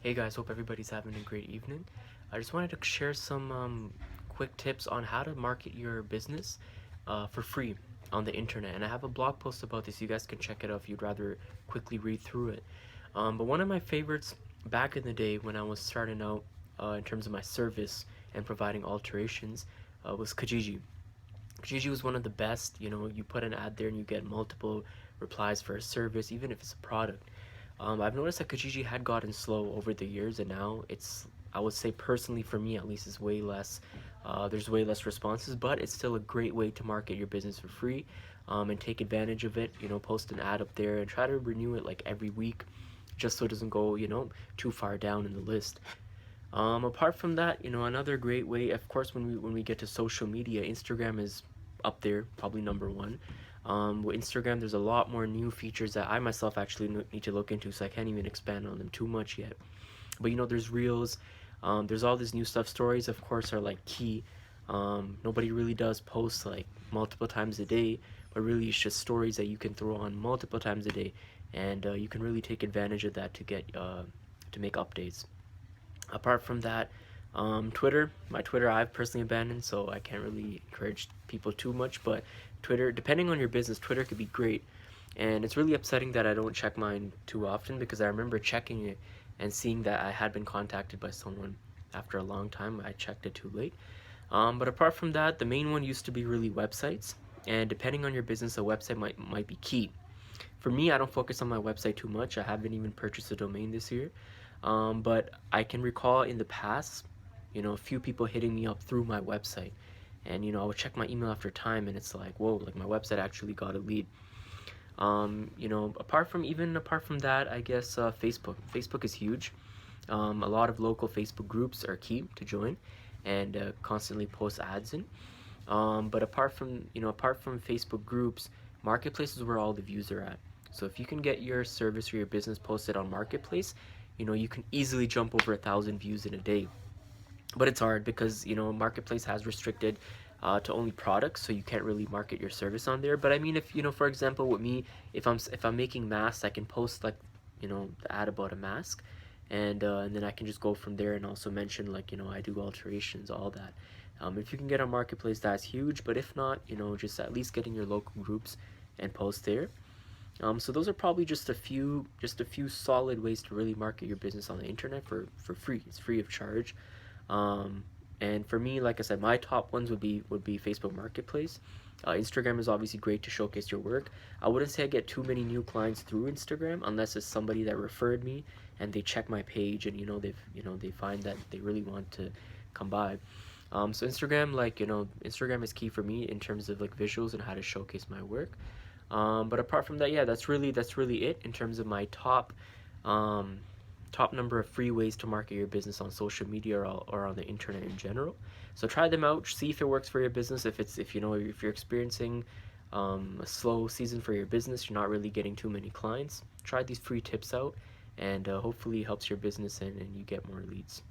Hey guys, hope everybody's having a great evening. I just wanted to share some quick tips on how to market your business for free on the internet. And I have a blog post about this. You guys can check it out if you'd rather quickly read through it. But one of my favorites back in the day when I was starting out in terms of my service and providing alterations was Kijiji. Kijiji was one of the best. You put an ad there and you get multiple replies for a service, even if it's a product. I've noticed that Kijiji had gotten slow over the years, and now I would say personally for me at least, is way less. There's way less responses, but it's still a great way to market your business for free, and take advantage of it. Post an ad up there and try to renew it like every week, just so it doesn't go, too far down in the list. Apart from that, another great way, of course, when we get to social media, Instagram is up there, probably number one. With Instagram, there's a lot more new features that I myself actually need to look into, so I can't even expand on them too much yet. But there's reels, there's all this new stuff. Stories, of course, are like key. Nobody really does post like multiple times a day, but really it's just stories that you can throw on multiple times a day, and you can really take advantage of that to make updates. Apart from that, my Twitter I've personally abandoned, so I can't really encourage people too much. But Twitter, depending on your business, Twitter could be great. And it's really upsetting that I don't check mine too often, because I remember checking it and seeing that I had been contacted by someone after a long time. I checked it too late. But apart from that, the main one used to be really websites. And depending on your business, a website might be key. For me, I don't focus on my website too much. I haven't even purchased a domain this year. But I can recall in the past, a few people hitting me up through my website. And, I would check my email after time, and it's like, whoa, like my website actually got a lead. Apart from that, I guess Facebook. Facebook is huge. A lot of local Facebook groups are key to join and constantly post ads in. But apart from Facebook groups, Marketplace is where all the views are at. So if you can get your service or your business posted on Marketplace, you can easily jump over 1,000 views in a day. But it's hard because Marketplace has restricted to only products, so you can't really market your service on there. But I mean, if for example, with me, if I'm making masks, I can post like the ad about a mask, and then I can just go from there and also mention like I do alterations, all that. If you can get on Marketplace, that's huge. But if not, just at least getting your local groups and post there. So those are probably just a few solid ways to really market your business on the internet for free. It's free of charge. And for me, like I said, my top ones would be Facebook Marketplace. Instagram is obviously great to showcase your work. I wouldn't say I get too many new clients through Instagram unless it's somebody that referred me and they check my page and they find that they really want to come by. So Instagram, Instagram is key for me in terms of like visuals and how to showcase my work. But apart from that, yeah, that's really it in terms of my top number of free ways to market your business on social media or on the internet in general. So try them out, see if it works for your business. If you're experiencing a slow season for your business, you're not really getting too many clients, try these free tips out, and hopefully it helps your business and you get more leads.